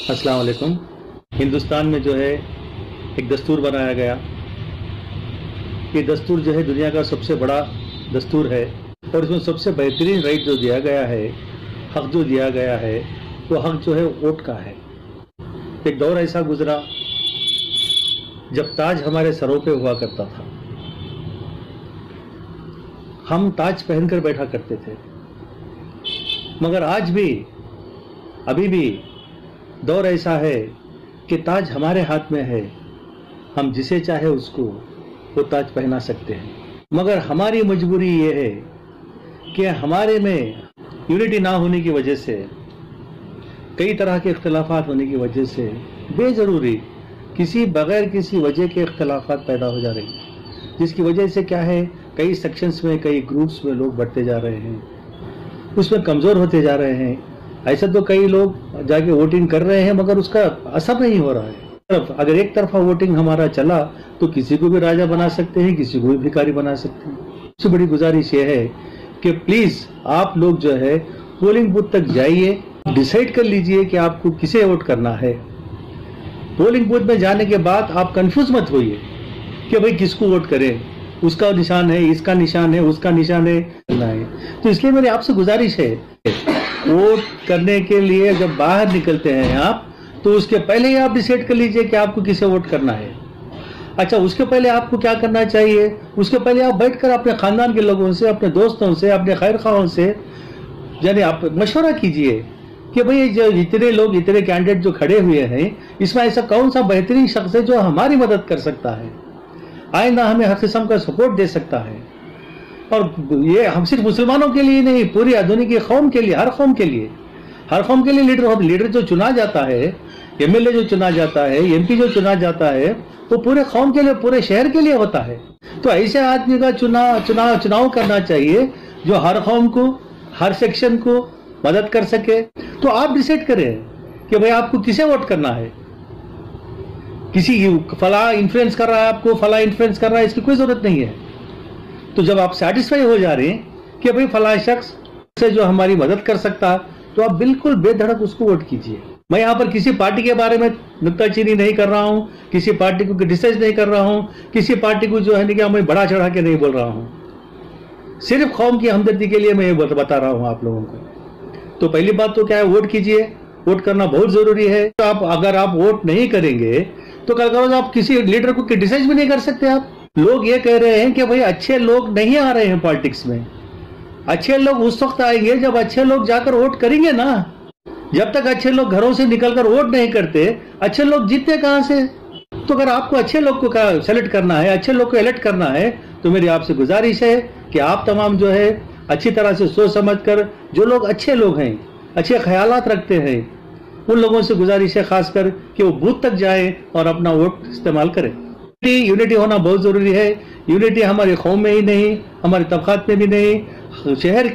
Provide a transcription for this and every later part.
अस्सलाम वालेकुम। हिंदुस्तान में जो है एक दस्तूर बनाया गया। ये दस्तूर जो है दुनिया का सबसे बड़ा दस्तूर है और इसमें सबसे बेहतरीन राइट जो दिया गया है, हक जो दिया गया है, वो हक जो है वोट का है। एक दौर ऐसा गुजरा जब ताज हमारे सरों पे हुआ करता था। हम ताज पहनकर बैठा करते थे, मगर आज भी अभी भी दौर ऐसा है कि ताज हमारे हाथ में है। हम जिसे चाहे उसको वो ताज पहना सकते हैं, मगर हमारी मजबूरी ये है कि हमारे में यूनिटी ना होने की वजह से, कई तरह के इख्तिलाफात होने की वजह से बेजरूरी बगैर किसी वजह के इख्तिलाफात पैदा हो जा रहे हैं, जिसकी वजह से क्या है, कई सेक्शंस में, कई ग्रुप्स में लोग बढ़ते जा रहे हैं, उसमें कमज़ोर होते जा रहे हैं। ऐसा तो कई लोग जाके वोटिंग कर रहे हैं मगर उसका असर नहीं हो रहा है। अगर एक तरफा वोटिंग हमारा चला तो किसी को भी राजा बना सकते हैं, किसी को भी भिखारी बना सकते हैं। सबसे बड़ी गुजारिश ये है कि प्लीज आप लोग जो है पोलिंग बूथ तक जाइए, डिसाइड कर लीजिए कि आपको किसे वोट करना है। पोलिंग बूथ में जाने के बाद आप कंफ्यूज मत होइए कि भाई किसको वोट करें, उसका निशान है, इसका निशान है, उसका निशान है। तो इसलिए मेरी आपसे गुजारिश है, वोट करने के लिए जब बाहर निकलते हैं आप, तो उसके पहले ही आप डिसाइड कर लीजिए कि आपको किसे वोट करना है। अच्छा, उसके पहले आपको क्या करना चाहिए, उसके पहले आप बैठकर अपने खानदान के लोगों से, अपने दोस्तों से, अपने खैर खाओं से यानी आप मशवरा कीजिए कि भाई जो इतने लोग, इतने कैंडिडेट जो खड़े हुए हैं, इसमें ऐसा कौन सा बेहतरीन शख्स है जो हमारी मदद कर सकता है, आइंदा हमें हर किस्म का सपोर्ट दे सकता है। और ये हम सिर्फ मुसलमानों के लिए नहीं, पूरी आधुनिक कौम के लिए, हर कौम के लिए लीडर जो चुना जाता है, एमएलए जो चुना जाता है, एमपी जो चुना जाता है, वो पूरे कौम के लिए, पूरे शहर के लिए होता है। तो ऐसे आदमी का चुनाव करना चाहिए जो हर कौम को, हर सेक्शन को मदद कर सके। तो आप डिसाइड करें कि भाई आपको किसे वोट करना है। किसी फला इन्फ्लुएंस कर रहा है आपको, फला इन्फ्लुएंस कर रहा है, इसकी कोई जरूरत नहीं है। तो जब आप सेटिस्फाई हो जा रहे हैं कि भाई फला शख्स से जो हमारी मदद कर सकता है, तो आप बिल्कुल बेधड़क उसको वोट कीजिए। मैं यहाँ पर किसी पार्टी के बारे में नुक्ताचीनी नहीं कर रहा हूँ, किसी पार्टी को क्रिटिसाइज नहीं कर रहा हूँ, किसी पार्टी को जो है कि मैं बढ़ा चढ़ा के नहीं बोल रहा हूँ। सिर्फ कौम की हमदर्दी के लिए मैं ये बता रहा हूँ आप लोगों को। तो पहली बात तो क्या है, वोट कीजिए। वोट करना बहुत जरूरी है। तो अगर आप वोट नहीं करेंगे तो कल कल आप किसी लीडर को क्रिटिसाइज भी नहीं कर सकते। आप लोग ये कह रहे हैं कि भाई अच्छे लोग नहीं आ रहे हैं पॉलिटिक्स में। अच्छे लोग उस वक्त आएंगे जब अच्छे लोग जाकर वोट करेंगे ना। जब तक अच्छे लोग घरों से निकलकर वोट नहीं करते, अच्छे लोग जीतते कहां से। तो अगर आपको अच्छे लोग को सेलेक्ट करना है, अच्छे लोग को इलेक्ट करना है, तो मेरी आपसे गुजारिश है कि आप तमाम जो है अच्छी तरह से सोच समझ कर, जो लोग अच्छे लोग हैं, अच्छे ख्यालात रखते हैं, उन लोगों से गुजारिश है खासकर कि वो बूथ तक जाए और अपना वोट इस्तेमाल करें। यूनिटी होना बहुत जरूरी है। यूनिटी हमारे कौम में ही नहीं, हमारे तबकात में भी नहीं, शहर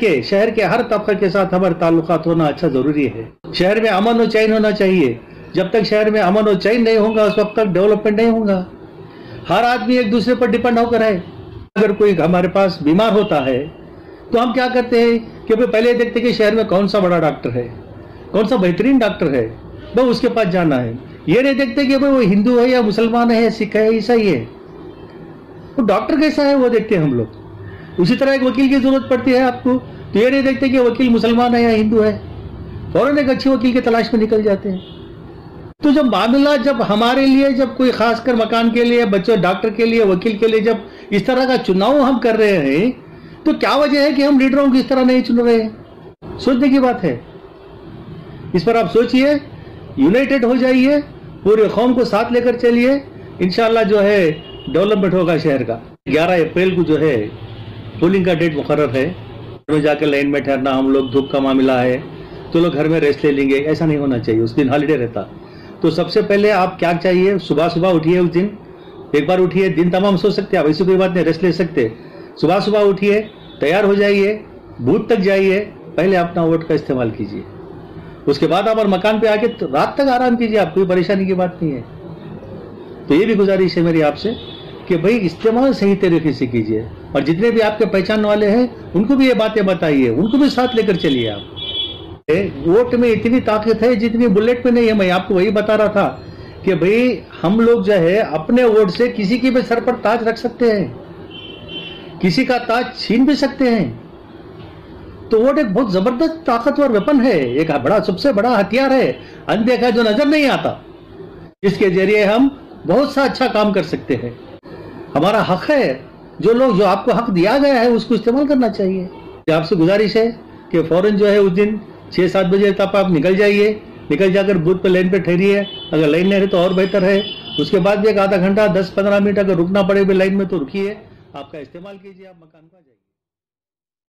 के हर तबका के साथ हमारे ताल्लुकात होना अच्छा जरूरी है। शहर में अमन और चैन होना चाहिए। जब तक शहर में अमन और चैन नहीं होगा, उस वक्त तक डेवलपमेंट नहीं होगा। हर आदमी एक दूसरे पर डिपेंड होकर है। अगर कोई हमारे पास बीमार होता है तो हम क्या करते हैं कि भाई पहले देखते कि शहर में कौन सा बड़ा डॉक्टर है, कौन सा बेहतरीन डॉक्टर है, भाई उसके पास जाना है। ये नहीं देखते कि भाई वो हिंदू है या मुसलमान है, सिख है, ईसाई है, वो डॉक्टर कैसा है वो देखते हैं हम लोग। उसी तरह एक वकील की जरूरत पड़ती है आपको, तो ये नहीं देखते कि वकील मुसलमान है या हिंदू है, फौरन एक अच्छे वकील की तलाश में निकल जाते हैं। तो जब मामला, जब हमारे लिए, जब कोई खासकर मकान के लिए, बच्चों, डॉक्टर के लिए, वकील के लिए जब इस तरह का चुनाव हम कर रहे हैं, तो क्या वजह है कि हम लीडरों को इस तरह नहीं चुन रहे हैं। सोचने की बात है। इस पर आप सोचिए, यूनाइटेड हो जाइए, पूरे कौम को साथ लेकर चलिए, इंशाल्लाह जो है डेवलपमेंट होगा शहर का। 11 अप्रैल को जो है पोलिंग का डेट मुकर्रर है। में जाकर लाइन में ठहरना, हम लोग धूप का मामला है तो लोग घर में रेस्ट ले लेंगे, ऐसा नहीं होना चाहिए। उस दिन हॉलीडे रहता। तो सबसे पहले आप क्या चाहिए, सुबह उठिए। उस दिन एक बार उठिए, दिन तमाम सो सकते हैं आप, ऐसी कोई बात नहीं, रेस्ट ले सकते। सुबह उठिए, तैयार हो जाइए, बूथ तक जाइए, पहले अपना वोट का इस्तेमाल कीजिए। उसके बाद आप और मकान पे आके तो रात तक आराम कीजिए, आप, कोई परेशानी की बात नहीं है। तो ये भी गुजारिश है मेरी आपसे कि भाई इस्तेमाल सही तरीके से कीजिए, और जितने भी आपके पहचान वाले हैं उनको भी ये बातें बताइए, उनको भी साथ लेकर चलिए आप। वोट में इतनी ताकत है जितनी बुलेट में नहीं है। मैं आपको वही बता रहा था कि भाई हम लोग जो है अपने वोट से किसी की भी सर पर ताज रख सकते हैं, किसी का ताज छीन भी सकते हैं। तो वोट एक बहुत जबरदस्त ताकतवर वेपन है, एक बड़ा सबसे बड़ा हथियार है, अनदेखा जो नजर नहीं आता, जिसके जरिए हम बहुत सा अच्छा काम कर सकते हैं। हमारा हक है, जो आपको हक दिया गया है उसको इस्तेमाल करना चाहिए। आपसे गुजारिश है कि फौरन जो है उस दिन 6-7 बजे तक आप निकल जाइए, निकल जाकर बूथ पे लाइन पे ठहरिए। अगर लाइन नहीं है तो और बेहतर है, उसके बाद भी एक आधा घंटा 10-15 मिनट अगर रुकना पड़े भी लाइन में तो रुकिए, आपका इस्तेमाल कीजिए, आप मकान पर आ जाइए।